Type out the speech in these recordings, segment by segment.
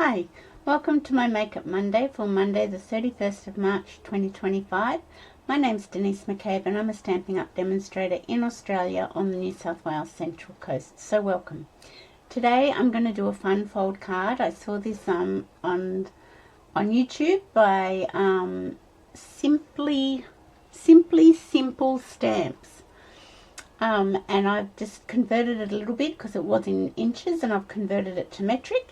Hi, welcome to my Makeup Monday for Monday the 31st of March 2025. My name's Denise McCabe and I'm a Stampin' Up! Demonstrator in Australia on the New South Wales Central Coast, so welcome. Today I'm going to do a fun fold card. I saw this on YouTube by Simply Simple Stamps. And I've just converted it a little bit because it was in inches and I've converted it to metric.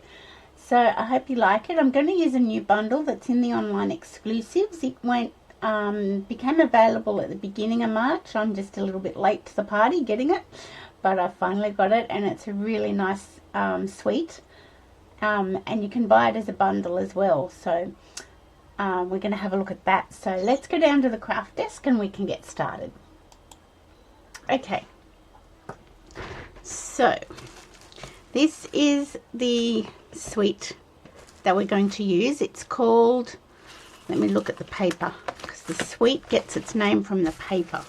So I hope you like it. I'm going to use a new bundle that's in the online exclusives. It became available at the beginning of March. I'm just a little bit late to the party getting it, but I finally got it, and it's a really nice suite. And you can buy it as a bundle as well. So we're going to have a look at that. So let's go down to the craft desk and we can get started. Okay. So this is the suite that we're going to use. It's called, let me look at the paper, because the suite gets its name from the paper.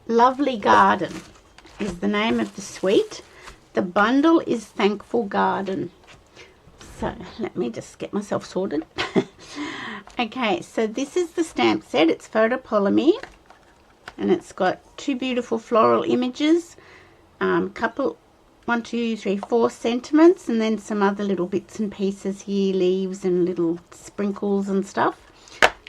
Lovely Garden is the name of the suite. The bundle is Thankful Garden. So let me just get myself sorted. Okay, so this is the stamp set. It's photopolymer and it's got two beautiful floral images, couple 1, 2, 3, 4 sentiments, and then some other little bits and pieces here, leaves and little sprinkles and stuff.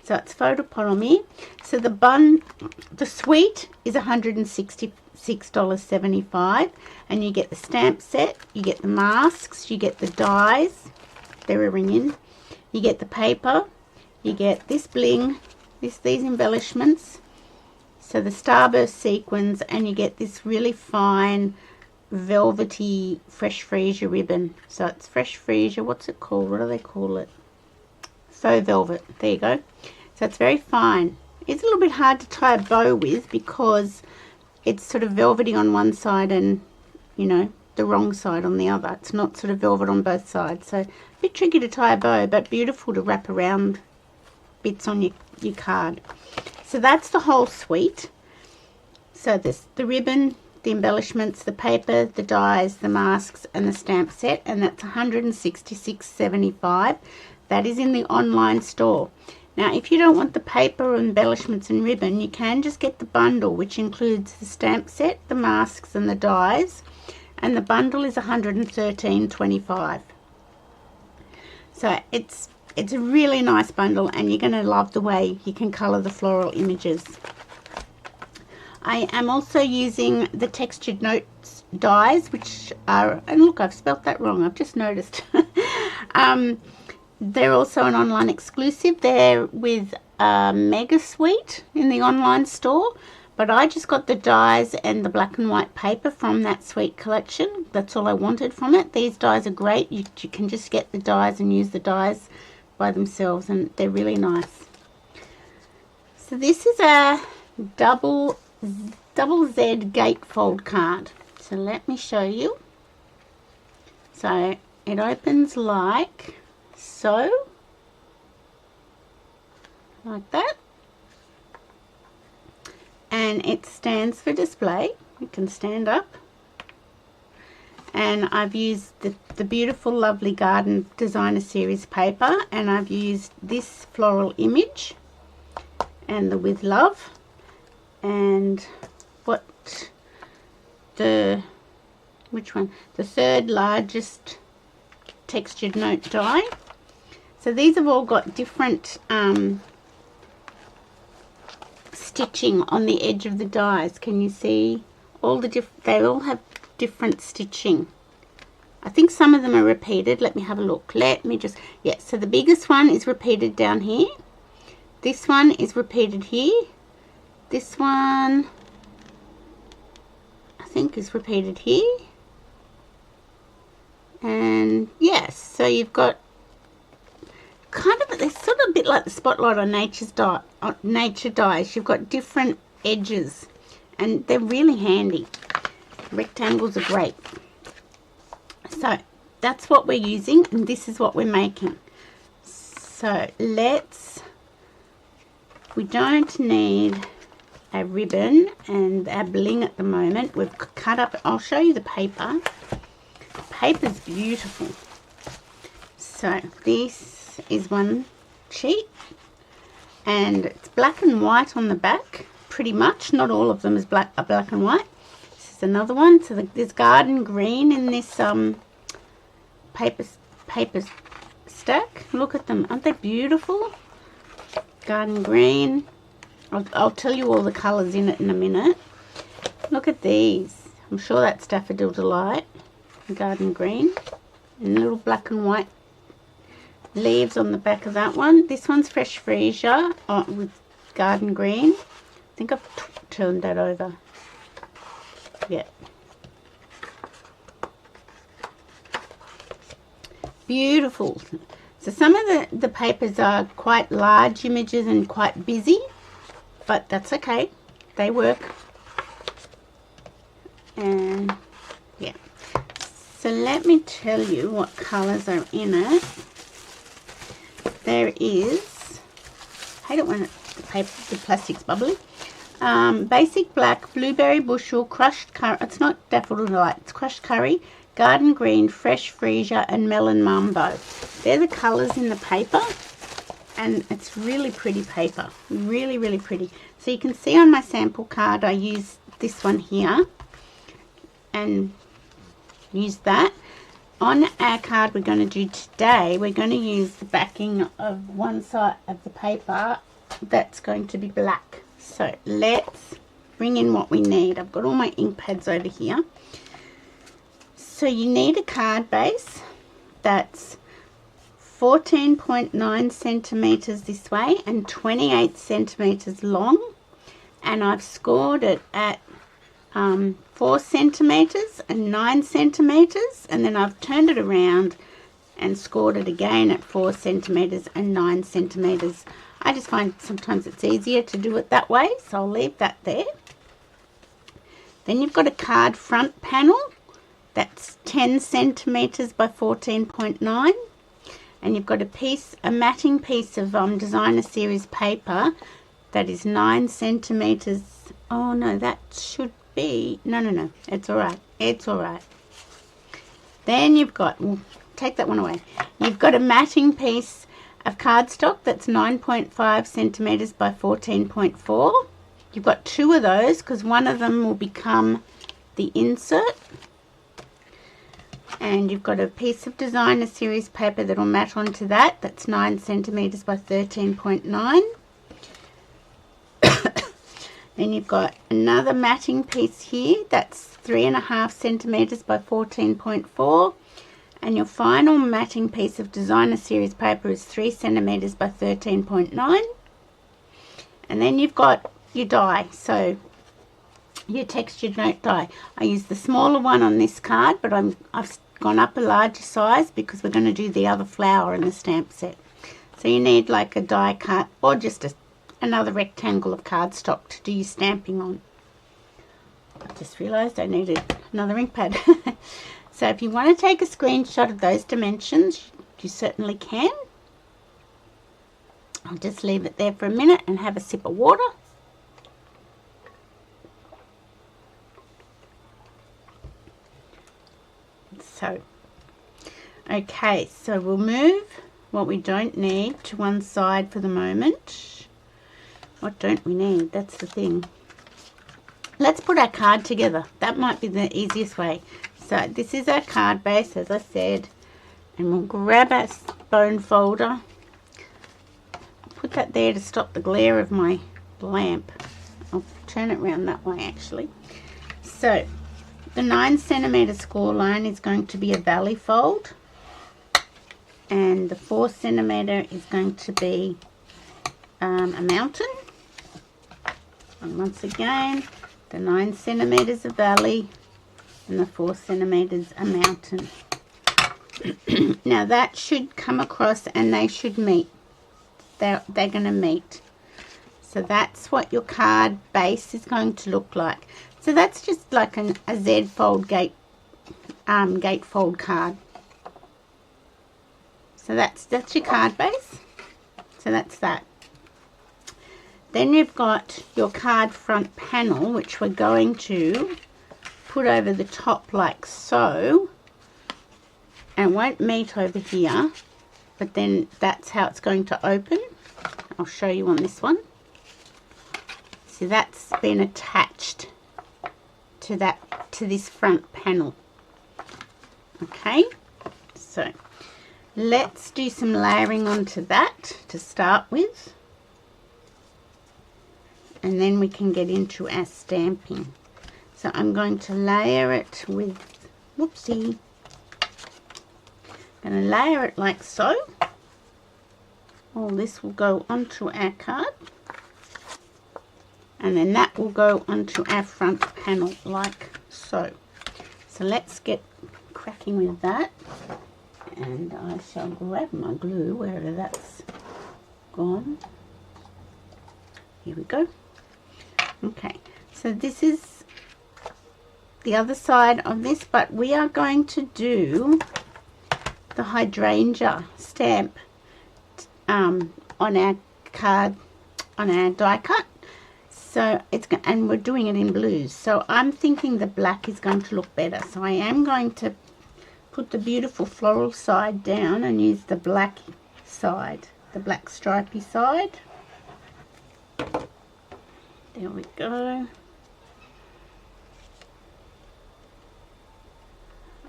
So it's photopolymer. So the suite is $166.75, and you get the stamp set, you get the masks, you get the dies, they're a ring-in, you get the paper, you get this bling, these embellishments, so the starburst sequins, and you get this really fine velvety fresh freesia ribbon. So it's fresh freesia, what's it called, what do they call it, faux velvet, there you go. So it's very fine. It's a little bit hard to tie a bow with because it's sort of velvety on one side and, you know, the wrong side on the other. It's not sort of velvet on both sides, so a bit tricky to tie a bow, but beautiful to wrap around bits on your card. So that's the whole suite. So this, the ribbon, the embellishments, the paper, the dies, the masks, and the stamp set, and that's $166.75. That is in the online store. Now, if you don't want the paper, embellishments, and ribbon, you can just get the bundle, which includes the stamp set, the masks, and the dies, and the bundle is $113.25. So it's a really nice bundle, and you're going to love the way you can colour the floral images. I am also using the Textured Notes dies, which are, and look, I've spelt that wrong, I've just noticed. They're also an online exclusive. They're with Mega Suite in the online store, but I just got the dies and the black and white paper from that suite collection. That's all I wanted from it. These dies are great. You can just get the dies and use the dies by themselves, and they're really nice. So this is a double Z gatefold card. So let me show you. So it opens like so, like that, and it stands for display. You can stand up, and I've used the beautiful Lovely Garden Designer Series paper, and I've used this floral image and the With Love, and which one? The third largest Textured Note die. So these have all got different stitching on the edge of the dies. Can you see all the they all have different stitching. I think some of them are repeated. Let me have a look. Let me just, yeah, so the biggest one is repeated down here. This one is repeated here. This one I think is repeated here. And yes, so you've got kind of, they're sort of a bit like the spotlight on nature dies. You've got different edges and they're really handy. Rectangles are great. So that's what we're using, and this is what we're making. So we don't need a ribbon and a bling at the moment. We've cut up, I'll show you the paper. The paper's beautiful. So this is one sheet, and it's black and white on the back, pretty much. Not all of them is black and white. This is another one. So there's garden green in this paper stack. Look at them, aren't they beautiful? Garden green. I'll tell you all the colours in it in a minute. Look at these. I'm sure that's Daffodil Delight. Garden green. And little black and white leaves on the back of that one. This one's Fresh Freesia with garden green. I think I've turned that over. Yeah. Beautiful. So some of the papers are quite large images and quite busy, but that's okay. They work. And yeah. So let me tell you what colours are in it. There is, I hate it when the plastic's bubbly. Basic black, blueberry bushel, crushed curry. It's not Daffodil Delight, it's crushed curry, garden green, Fresh Freesia, and melon mambo. They're the colours in the paper, and it's really pretty paper. Really, really pretty. So you can see on my sample card I use this one here and use that. On our card we're going to do today, we're going to use the backing of one side of the paper that's going to be black. So let's bring in what we need. I've got all my ink pads over here. So you need a card base that's 14.9 centimetres this way and 28 centimetres long, and I've scored it at 4 centimetres and 9 centimetres, and then I've turned it around and scored it again at 4 centimetres and 9 centimetres. I just find sometimes it's easier to do it that way, so I'll leave that there. Then you've got a card front panel that's 10 centimetres by 14.9, and you've got a matting piece of Designer Series paper that is 9 centimetres. Oh no, that should be, no, it's alright. Then you've got, we'll take that one away. You've got a matting piece of cardstock that's 9.5 centimetres by 14.4. You've got two of those because one of them will become the insert. And you've got a piece of Designer Series paper that will mat onto that. That's 9 centimetres by 13.9. Then you've got another matting piece here. That's 3.5 centimetres by 14.4. And your final matting piece of Designer Series paper is 3 centimetres by 13.9. And then you've got your die. So your textured note die. I use the smaller one on this card, but I've gone up a larger size because we're going to do the other flower in the stamp set. So you need like a die cut or just another rectangle of cardstock to do your stamping on. I just realised I needed another ink pad. So if you want to take a screenshot of those dimensions, you certainly can. I'll just leave it there for a minute and have a sip of water. So, okay, so we'll move what we don't need to one side for the moment. What don't we need? That's the thing. Let's put our card together. That might be the easiest way. So this is our card base, as I said, and we'll grab our bone folder. Put that there to stop the glare of my lamp. I'll turn it around that way actually. So the 9 centimetre score line is going to be a valley fold, and the 4 centimetre is going to be a mountain. And once again, the 9 centimetres a valley and the 4 centimetres a mountain. Now that should come across and they should meet. They're going to meet. So that's what your card base is going to look like. So that's just like a Z fold gatefold card. So that's your card base. So that's that. Then you've got your card front panel, which we're going to put over the top like so, and won't meet over here. but then that's how it's going to open. I'll show you on this one. So that's been attached to this front panel. Okay, so let's do some layering onto that to start with, and then we can get into our stamping. So I'm going to layer it with, whoopsie, I'm going to layer it like so. All this will go onto our card, and then that will go onto our front panel like so. So let's get cracking with that, and I shall grab my glue wherever that's gone. Here we go. Okay, so this is the other side of this, but we are going to do the hydrangea stamp on our card, on our die cut. So it's, and we're doing it in blues, so I'm thinking the black is going to look better. So I am going to put the beautiful floral side down and use the black side, the black stripy side. There we go.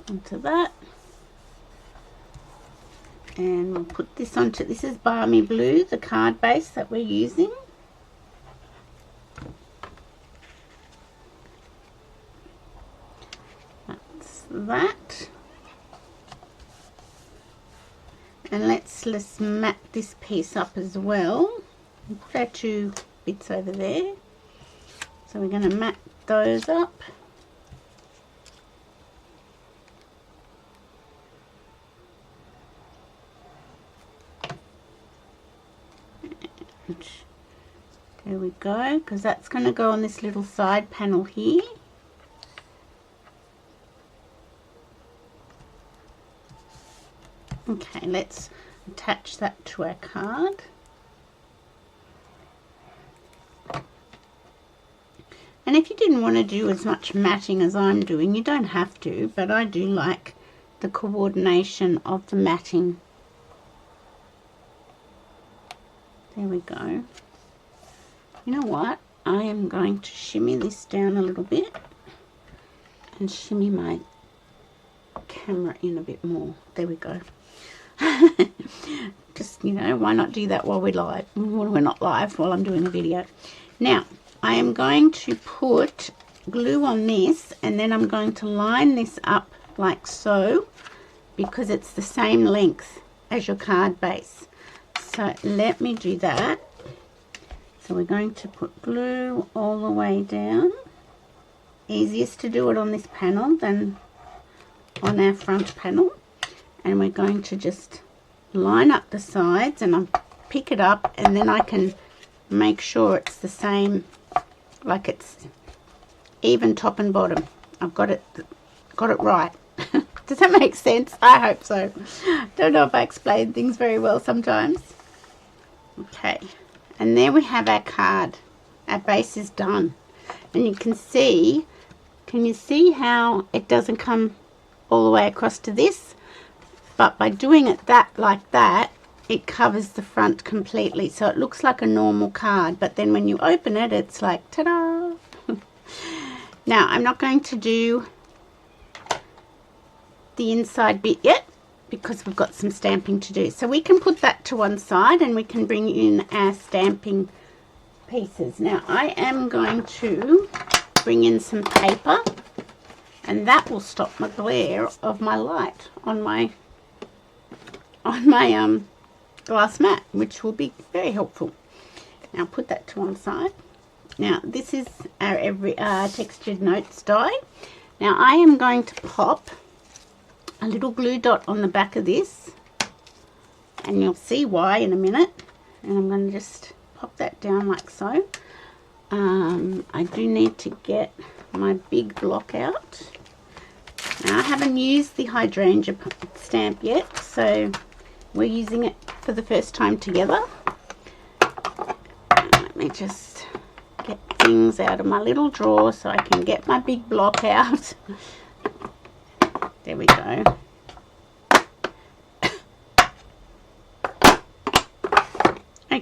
Onto that. And we'll put this onto, this is Balmy Blue, the card base that we're using. That's that. And let's mat this piece up as well. We'll put our two bits over there. So we're going to mat those up. There we go, because that's going to go on this little side panel here. Okay, let's attach that to our card. And if you didn't want to do as much matting as I'm doing, you don't have to, but I do like the coordination of the matting. There we go. You know what? I am going to shimmy this down a little bit and shimmy my camera in a bit more. There we go. Just, you know, why not do that while we're live? Well, we're not live, while I'm doing a video. Now, I am going to put glue on this, and then I'm going to line this up like so, because it's the same length as your card base. So let me do that. So we're going to put glue all the way down. Easiest to do it on this panel than on our front panel. And we're going to just line up the sides, and I'll pick it up, and then I can make sure it's the same, like it's even top and bottom. I've got it right. Does that make sense? I hope so. Don't know if I explain things very well sometimes. Okay, and there we have our card. Our base is done, and you can see, can you see how it doesn't come all the way across to this? But by doing it like that, it covers the front completely, so it looks like a normal card, but then when you open it, it's like ta-da. Now I'm not going to do the inside bit yet, because we've got some stamping to do, so we can put that to one side and we can bring in our stamping pieces. Now I am going to bring in some paper, and that will stop my glare of my light on my glass mat, which will be very helpful. Now I'll put that to one side. Now this is our textured notes die. Now I am going to pop a little glue dot on the back of this, and you'll see why in a minute. And I'm going to just pop that down like so. I do need to get my big block out. Now I haven't used the hydrangea stamp yet, so we're using it for the first time together. Let me just get things out of my little drawer so I can get my big block out. There we go.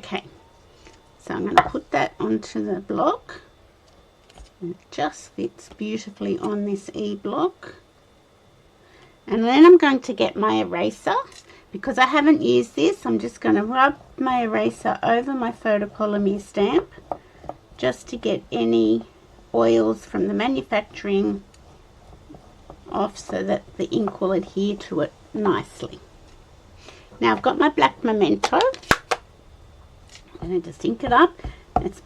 Okay, so I'm going to put that onto the block. And it just fits beautifully on this E-block. And then I'm going to get my eraser. Because I haven't used this, I'm just going to rub my eraser over my photopolymer stamp just to get any oils from the manufacturing off so that the ink will adhere to it nicely. Now I've got my black memento. I'm going to just ink it up. It's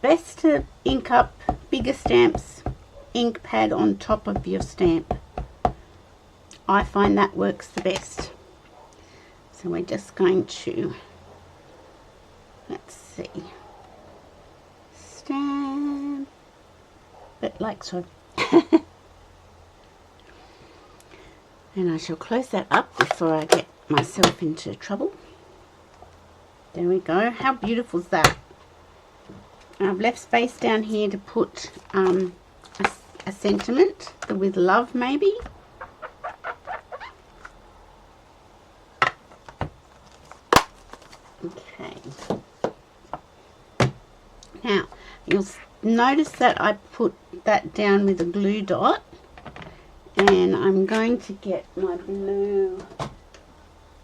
best to ink up bigger stamps, ink pad on top of your stamp. I find that works the best. So we're just going to, let's see, stamp it like so. And I shall close that up before I get myself into trouble. There we go. How beautiful is that? I've left space down here to put a sentiment, the with love maybe. Okay. Now, you'll notice that I put that down with a glue dot. And I'm going to get my blue.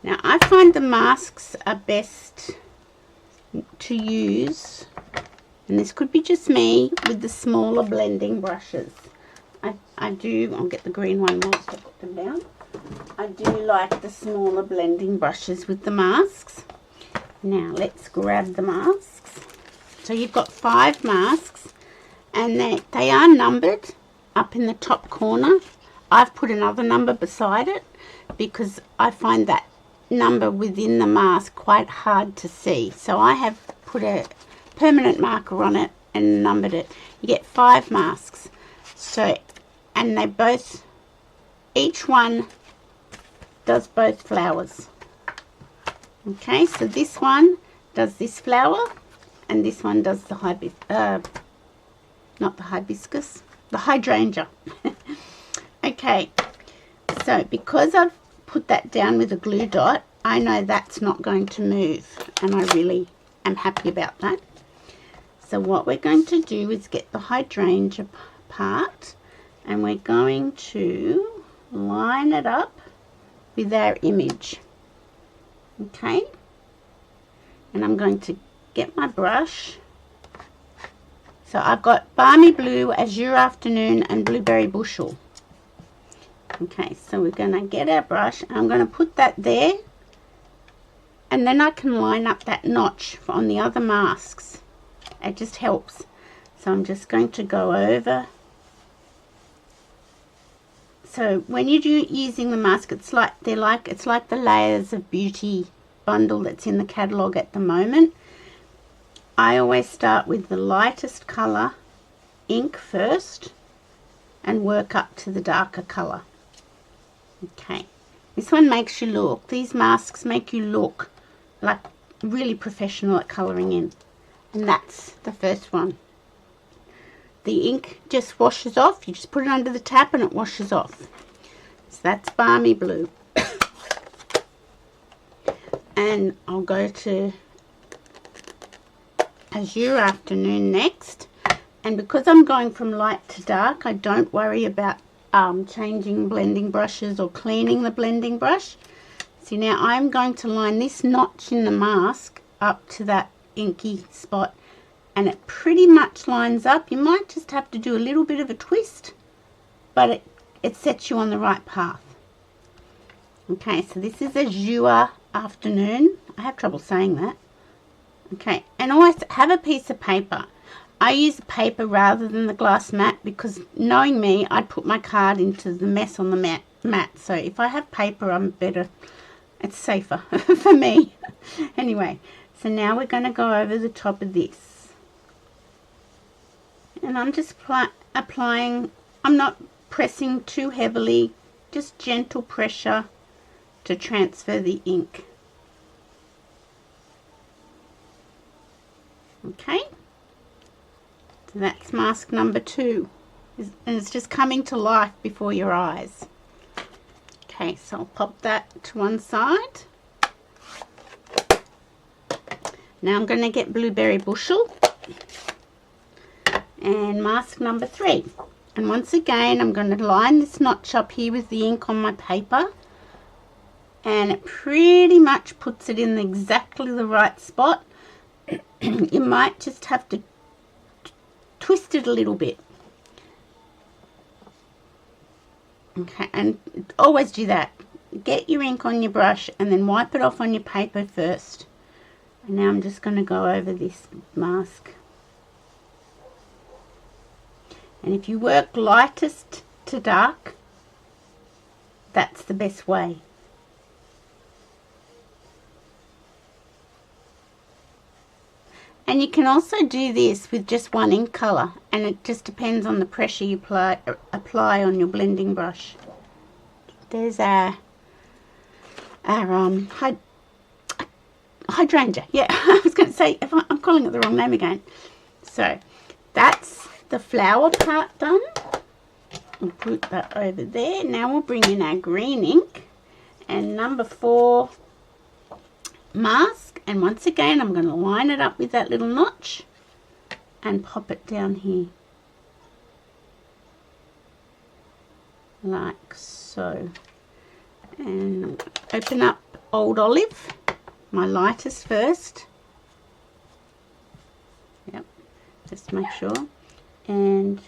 Now I find the masks are best to use, and this could be just me, with the smaller blending brushes. I'll get the green one whilst I put them down. I do like the smaller blending brushes with the masks. Now let's grab the masks. So you've got 5 masks, and they are numbered up in the top corner. I've put another number beside it because I find that number within the mask quite hard to see. So I have put a permanent marker on it and numbered it. You get 5 masks. So, and they both, each one does both flowers. Okay, so this one does this flower and this one does the not the hibiscus, the hydrangea. Okay, so because I've put that down with a glue dot, I know that's not going to move, and I really am happy about that. So what we're going to do is get the hydrangea part, and we're going to line it up with our image. Okay, and I'm going to get my brush. So I've got Balmy Blue, Azure Afternoon, and Blueberry Bushel. Okay, so we're going to get our brush, and I'm going to put that there, and then I can line up that notch on the other masks. It just helps. So I'm just going to go over. So when you're using the mask, it's like the Layers of Beauty bundle that's in the catalogue at the moment. I always start with the lightest colour ink first and work up to the darker colour. Okay, this one makes you look, these masks make you look like really professional at colouring in. And that's the first one. The ink just washes off. You just put it under the tap and it washes off. So that's Balmy Blue. And I'll go to Azure Afternoon next. And because I'm going from light to dark, I don't worry about changing blending brushes or cleaning the blending brush. See, now I'm going to line this notch in the mask up to that inky spot, and it pretty much lines up. You might just have to do a little bit of a twist, but it sets you on the right path. Okay, so this is Azure Afternoon. I have trouble saying that. Okay, and always have a piece of paper. I use paper rather than the glass mat because, knowing me, I'd put my card into the mess on the mat. So if I have paper, I'm better. It's safer for me. Anyway, so now we're going to go over the top of this. And I'm just applying, I'm not pressing too heavily, just gentle pressure to transfer the ink. Okay. So that's mask number 2, and it's just coming to life before your eyes. Okay, so I'll pop that to one side. Now I'm going to get Blueberry Bushel and mask number 3. And once again, I'm going to line this notch up here with the ink on my paper. And it pretty much puts it in exactly the right spot. You might just have to twist it a little bit. Okay, and always do that. Get your ink on your brush and then wipe it off on your paper first. And now I'm just going to go over this mask. And if you work lightest to dark, that's the best way. And you can also do this with just one ink colour, and it just depends on the pressure you apply on your blending brush. There's our hydrangea. Yeah, I was going to say, I'm calling it the wrong name again. So that's the flower part done. We'll put that over there. Now we'll bring in our green ink and number 4 mask, and once again I'm going to line it up with that little notch and pop it down here like so, and open up Old Olive, my lightest first. Yep, just make sure, and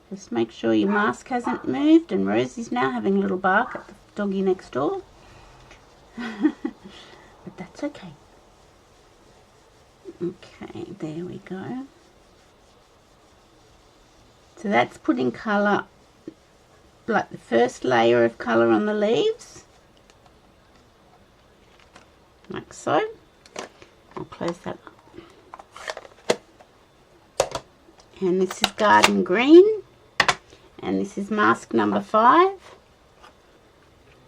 just make sure your mask hasn't moved. And Rosie's now having a little bark at the doggy next door. But that's okay. Okay, there we go. So that's putting colour, like the first layer of colour on the leaves. Like so. I'll close that up. And this is Garden Green. And this is mask number 5.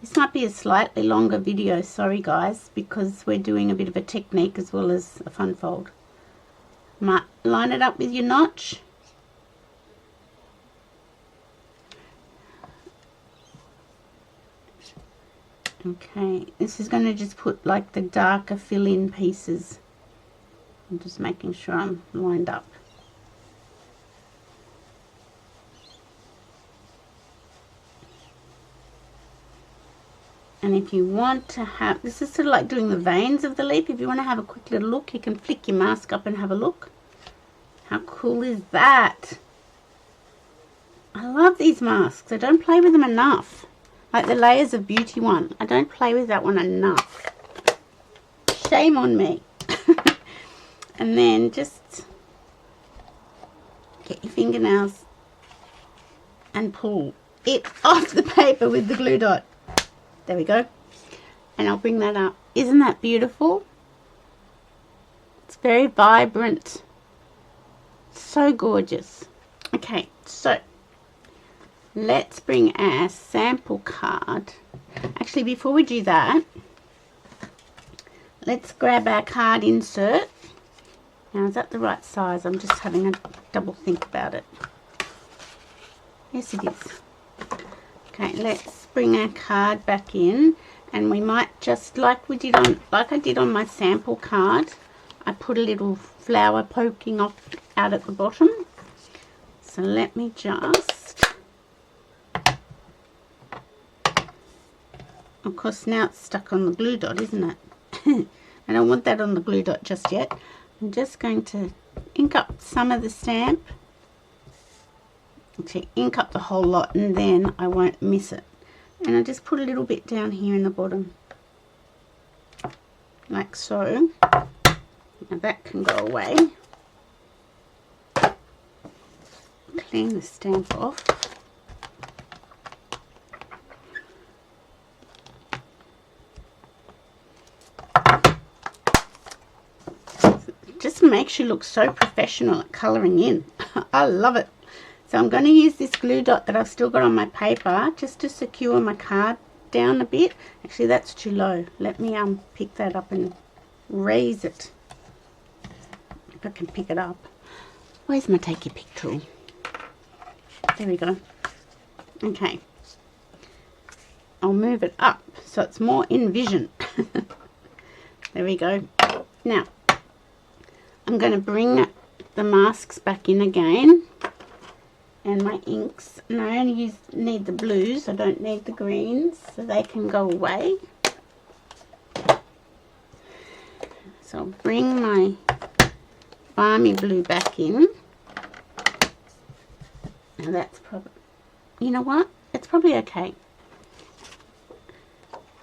This might be a slightly longer video, sorry guys, because we're doing a bit of a technique as well as a fun fold. Line it up with your notch. Okay, this is going to just put like the darker fill-in pieces. I'm just making sure I'm lined up. And if you want to have, this is sort of like doing the veins of the leaf. If you want to have a quick little look, you can flick your mask up and have a look. How cool is that? I love these masks. I don't play with them enough. Like the Layers of Beauty one. I don't play with that one enough. Shame on me. And then just get your fingernails and pull it off the paper with the glue dot. There we go. And I'll bring that up. Isn't that beautiful? It's very vibrant. So gorgeous. Okay, so let's bring our sample card. Actually, before we do that, let's grab our card insert. Now, is that the right size? I'm just having a double think about it. Yes, it is. Okay, let's bring our card back in, and we might just, like I did on my sample card, I put a little flower poking off out at the bottom. So let me just, of course now it's stuck on the glue dot, isn't it? I don't want that on the glue dot just yet. I'm just going to ink up some of the stamp. Actually, ink up the whole lot, and then I won't miss it. And I just put a little bit down here in the bottom, like so. Now that can go away. Clean the stamp off. It just makes you look so professional at colouring in. I love it. So I'm going to use this glue dot that I've still got on my paper just to secure my card down a bit. Actually, that's too low. Let me pick that up and raise it. If I can pick it up. Where's my take your pick tool? There we go. Okay. I'll move it up so it's more in vision. There we go. Now, I'm going to bring the masks back in again, and my inks, and I only need the blues, I don't need the greens, so they can go away. So I'll bring my Balmy Blue back in. Now that's probably, you know what, it's probably okay.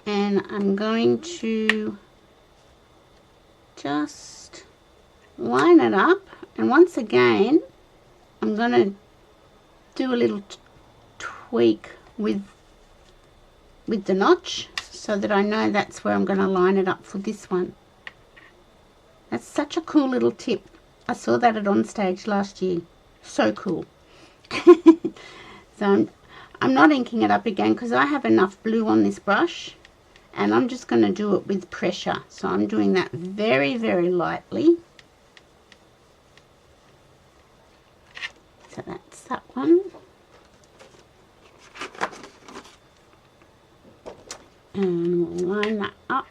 And I'm going to just line it up, and once again I'm going to do a little tweak with the notch so that I know that's where I'm going to line it up for this one. That's such a cool little tip. I saw that at On Stage last year. So cool. So I'm not inking it up again because I have enough blue on this brush, and I'm just going to do it with pressure. So I'm doing that very, very lightly. So that's that one. And we'll line that up.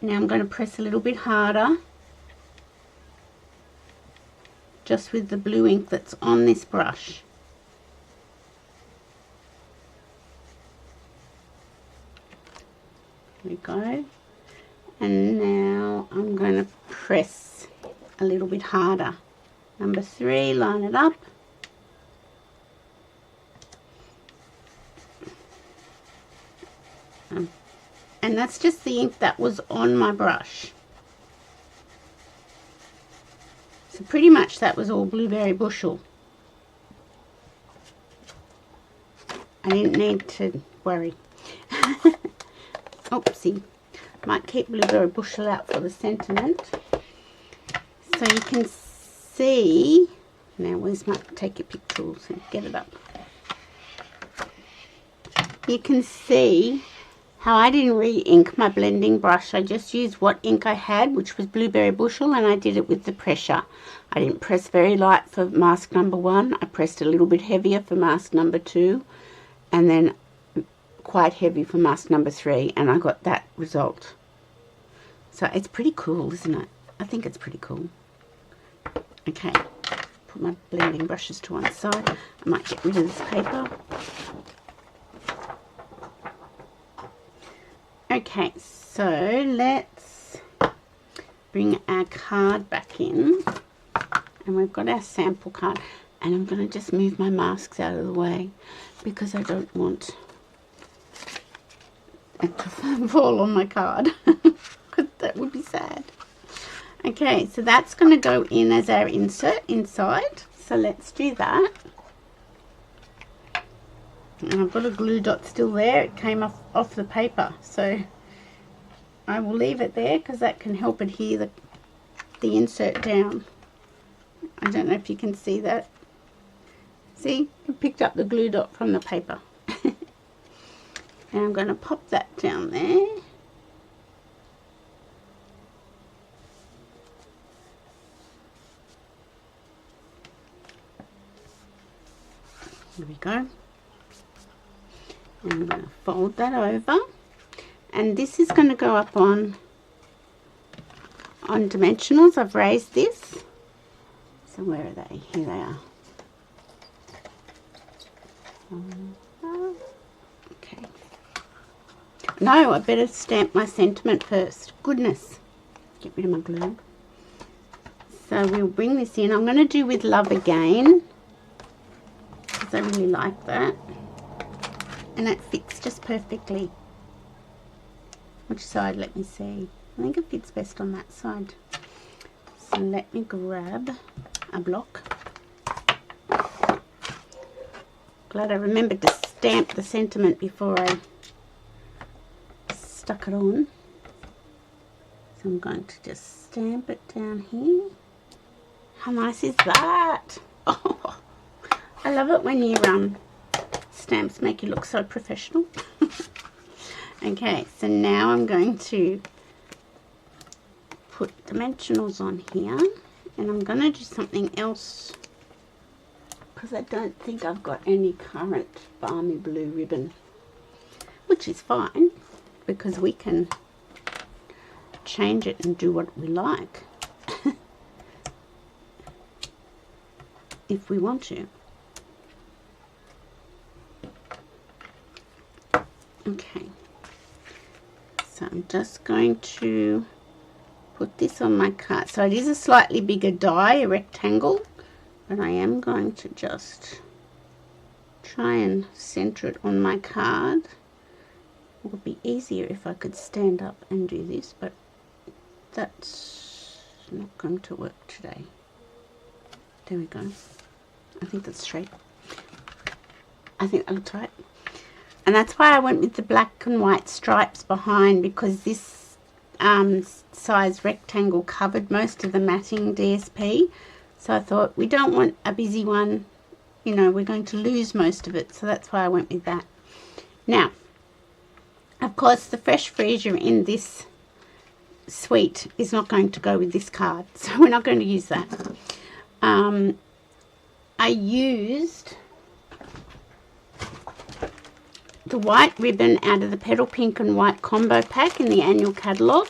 Now I'm going to press a little bit harder, just with the blue ink that's on this brush. There we go. And now I'm going to press a little bit harder. Number 3, line it up. And that's just the ink that was on my brush. So pretty much that was all Blueberry Bushel. I didn't need to worry. Oopsie. Might keep Blueberry Bushel out for the sentiment. So you can see, now where's my, take your pick tools and get it up. You can see how I didn't re-ink my blending brush. I just used what ink I had, which was Blueberry Bushel, and I did it with the pressure. I didn't press very light for mask number 1. I pressed a little bit heavier for mask number 2, and then quite heavy for mask number 3, and I got that result. So it's pretty cool, isn't it? I think it's pretty cool. Okay, put my blending brushes to one side. I might get rid of this paper. Okay, so let's bring our card back in, and we've got our sample card, and I'm going to just move my masks out of the way because I don't want it to fall on my card because that would be sad. Okay, so that's going to go in as our insert inside, so let's do that. And I've got a glue dot still there. It came off the paper, so I will leave it there because that can help adhere the insert down. I don't know if you can see that. See, I picked up the glue dot from the paper. And I'm going to pop that down there. There we go. I'm going to fold that over, and this is going to go up on dimensionals. I've raised this. So where are they? Here they are. Okay. No, I better stamp my sentiment first. Goodness. Get rid of my glue. So we'll bring this in. I'm going to do with Love Again because I really like that. And it fits just perfectly. Which side? Let me see. I think it fits best on that side. So let me grab a block. Glad I remembered to stamp the sentiment before I stuck it on. So I'm going to just stamp it down here. How nice is that? Oh, I love it when you stamps make you look so professional. Okay, so now I'm going to put dimensionals on here, and I'm going to do something else because I don't think I've got any current Balmy Blue ribbon, which is fine because we can change it and do what we like if we want to. Okay, so I'm just going to put this on my card. So it is a slightly bigger die, a rectangle, but I am going to just try and center it on my card. It would be easier if I could stand up and do this, but that's not going to work today. There we go. I think that's straight. I think that looks right. And that's why I went with the black and white stripes behind, because this size rectangle covered most of the matting DSP. So I thought, we don't want a busy one, you know, we're going to lose most of it. So that's why I went with that. Now, of course, the fresh freesia in this suite is not going to go with this card. So we're not going to use that. I used the white ribbon out of the Petal Pink and White combo pack in the annual catalogue.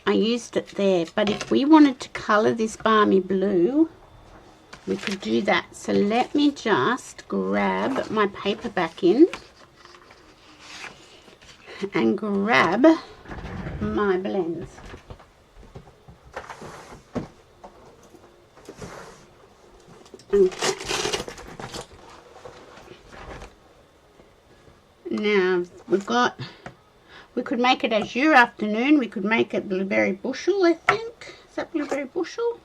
I used it there, but if we wanted to colour this balmy blue, we could do that. So let me just grab my paper back in and grab my blends. Okay. Now we could make it Azure Afternoon, we could make it Blueberry Bushel, I think. Is that Blueberry Bushel?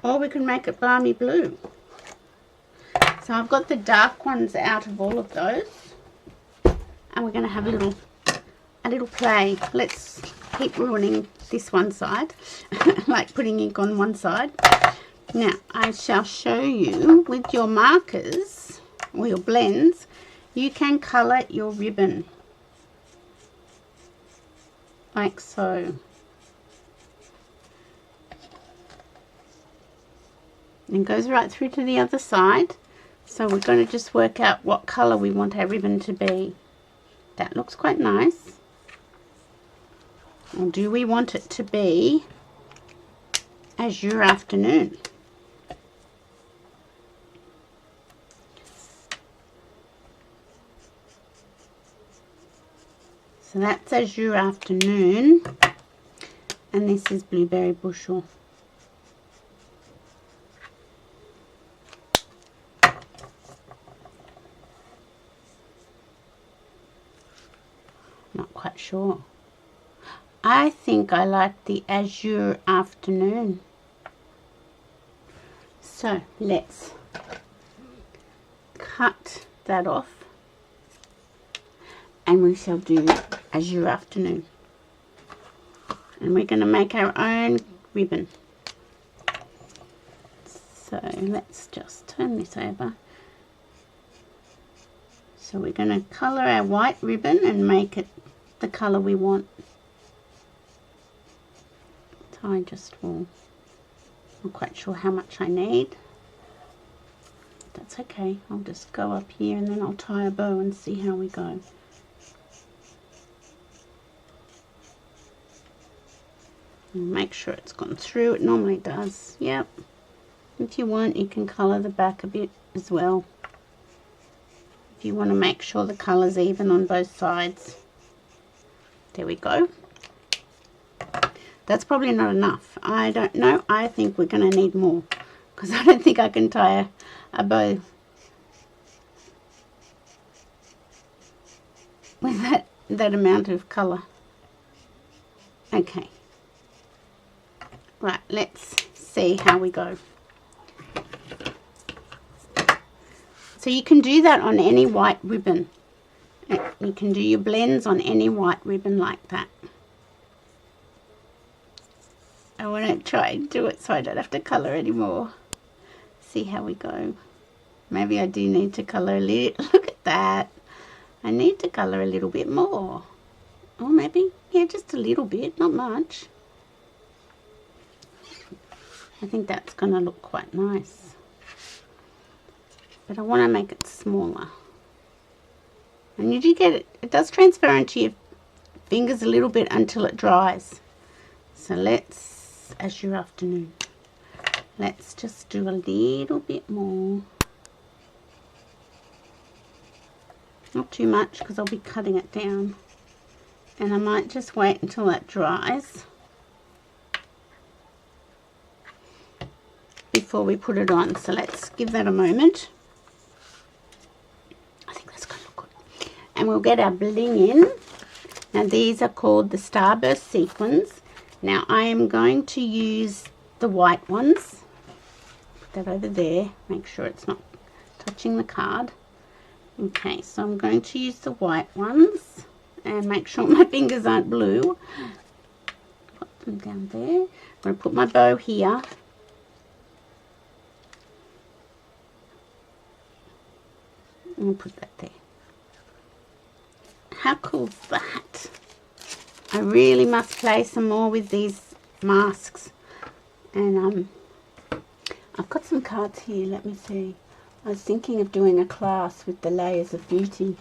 Or we can make it Balmy Blue. So I've got the dark ones out of all of those. And we're going to have a little play. Let's keep ruining this one side. Like putting ink on one side. Now, I shall show you with your markers or your blends, you can colour your ribbon. Like so. And goes right through to the other side. So we're going to just work out what colour we want our ribbon to be. That looks quite nice. Or do we want it to be Azure Afternoon? So that's Azure Afternoon, and this is Blueberry Bushel. Not quite sure. I think I like the Azure Afternoon. So let's cut that off. And we shall do Azure Afternoon. And we're going to make our own ribbon. So let's just turn this over. So we're going to colour our white ribbon and make it the colour we want. So I just will, not quite sure how much I need. That's okay. I'll just go up here and then I'll tie a bow and see how we go. Make sure it's gone through. It normally does. Yep. If you want, you can colour the back a bit as well. If you want to make sure the colour's even on both sides. There we go. That's probably not enough. I don't know. I think we're going to need more. Because I don't think I can tie a bow with that amount of colour. Okay. Right, let's see how we go. So you can do that on any white ribbon. You can do your blends on any white ribbon like that. I want to try and do it so I don't have to colour anymore. See how we go. Maybe I do need to colour a little. Look at that. I need to colour a little bit more. Or maybe, yeah, just a little bit, not much. I think that's going to look quite nice. But I want to make it smaller. And you do get it. It does transfer into your fingers a little bit until it dries. So let's, as your afternoon, let's just do a little bit more. Not too much because I'll be cutting it down. And I might just wait until that dries before we put it on. So let's give that a moment. I think that's going to look good. And we'll get our bling in. Now these are called the Starburst sequins. Now I am going to use the white ones. Put that over there. Make sure it's not touching the card. Okay, so I'm going to use the white ones and make sure my fingers aren't blue. Put them down there. I'm going to put my bow here. And I'll put that there. How cool is that? I really must play some more with these masks. And I've got some cards here, let me see. I was thinking of doing a class with the Layers of Beauty.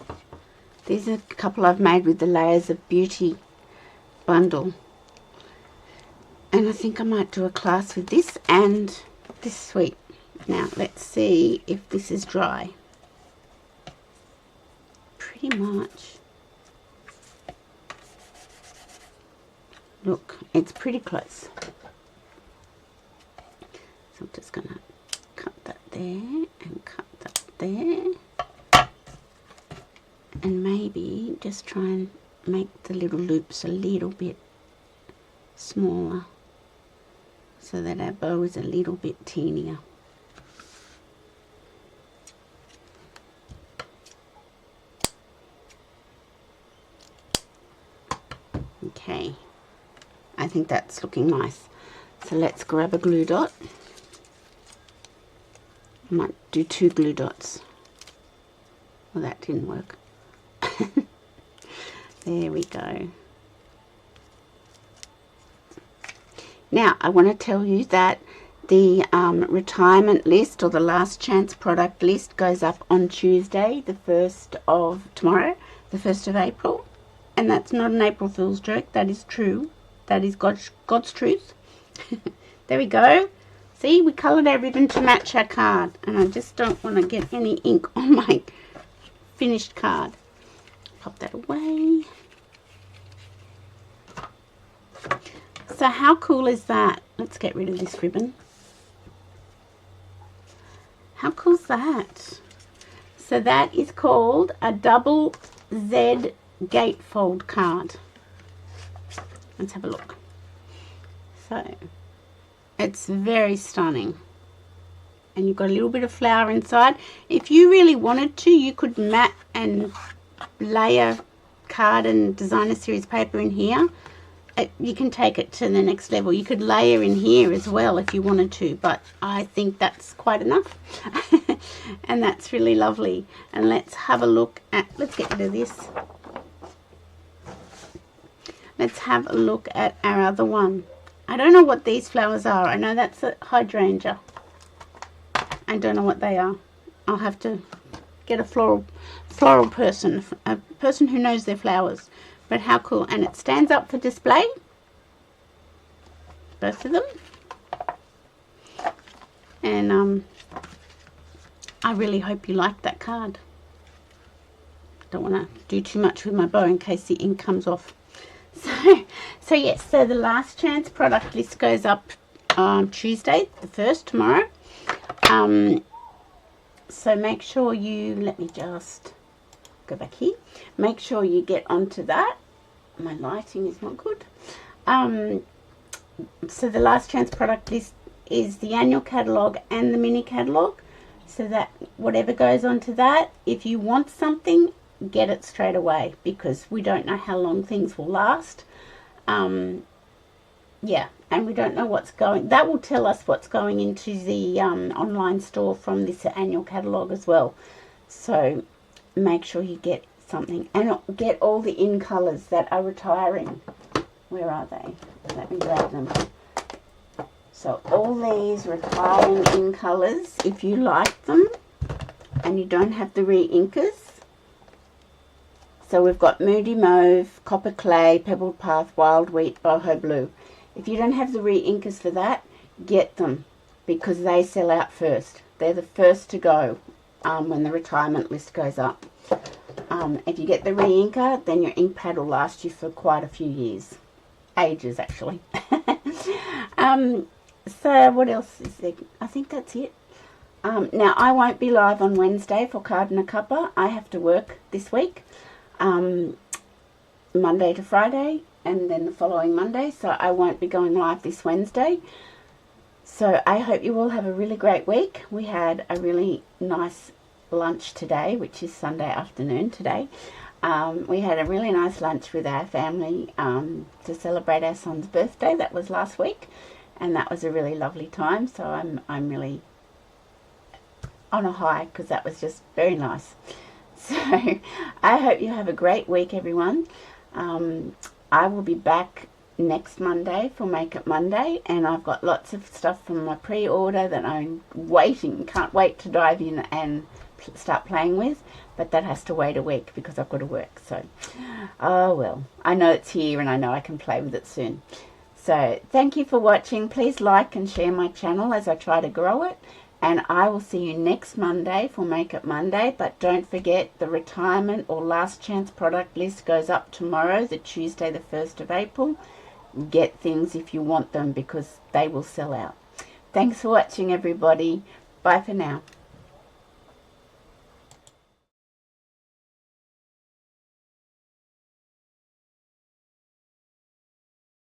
These are a couple I've made with the Layers of Beauty bundle. And I think I might do a class with this and this suite. Now, let's see if this is dry. Pretty much. Look, it's pretty close. So I'm just going to cut that there and cut that there. And maybe just try and make the little loops a little bit smaller so that our bow is a little bit teenier. Okay, I think that's looking nice. So let's grab a glue dot. I might do 2 glue dots. Well, that didn't work. There we go. Now, I want to tell you that the retirement list or the last chance product list goes up on Tuesday, the 1st of tomorrow, the 1st of April. And that's not an April Fool's joke. That is true. That is God's truth. There we go. See, we coloured our ribbon to match our card. And I just don't want to get any ink on my finished card. Pop that away. So how cool is that? Let's get rid of this ribbon. How cool is that? So that is called a double Z gatefold card. Let's have a look. So it's very stunning, and you've got a little bit of flower inside. If you really wanted to, you could mat and layer card and designer series paper in here. You can take it to the next level. You could layer in here as well if you wanted to, but I think that's quite enough. And that's really lovely. And let's have a look at, let's get rid of this. Let's have a look at our other one. I don't know what these flowers are. I know that's a hydrangea. I don't know what they are. I'll have to get a floral person, a person who knows their flowers. But how cool. And it stands up for display. Both of them. And I really hope you like that card. Don't want to do too much with my bow in case the ink comes off. So yes, so the last chance product list goes up Tuesday, the 1st, tomorrow. So make sure you, let me just go back here. Make sure you get onto that. My lighting is not good. So the last chance product list is the annual catalogue and the mini catalogue. So that whatever goes onto that, if you want something, get it straight away, because we don't know how long things will last. Yeah, and we don't know what's going, that will tell us what's going into the online store from this annual catalogue as well. So make sure you get something, and get all the in colours that are retiring. Where are they? Let me grab them. So all these retiring in colours, if you like them and you don't have the re-inkers, So we've got Moody Mauve, Copper Clay, Pebbled Path, Wild Wheat, Boho Blue. If you don't have the re-inkers for that, get them, because they sell out first. They're the first to go when the retirement list goes up. If you get the re-inker, then your ink pad will last you for quite a few years. Ages, actually. So what else is there? I think that's it. Now, I won't be live on Wednesday for Card and a Cuppa. I have to work this week, Monday to Friday, and then the following Monday, so I won't be going live this Wednesday. So I hope you all have a really great week. We had a really nice lunch today, which is Sunday afternoon today. We had a really nice lunch with our family to celebrate our son's birthday. That was last week, and that was a really lovely time. So I'm really on a high, because that was just very nice. So I hope you have a great week, everyone. I will be back next Monday for Make It Monday, and I've got lots of stuff from my pre-order that I'm can't wait to dive in and start playing with, but that has to wait a week because I've got to work. So oh well, I know it's here and I know I can play with it soon. So thank you for watching. Please like and share my channel as I try to grow it, and I will see you next Monday for Make It Monday. But don't forget, the retirement or last chance product list goes up tomorrow, the Tuesday the 1st of April. Get things if you want them, because they will sell out. Thanks for watching, everybody. Bye for now.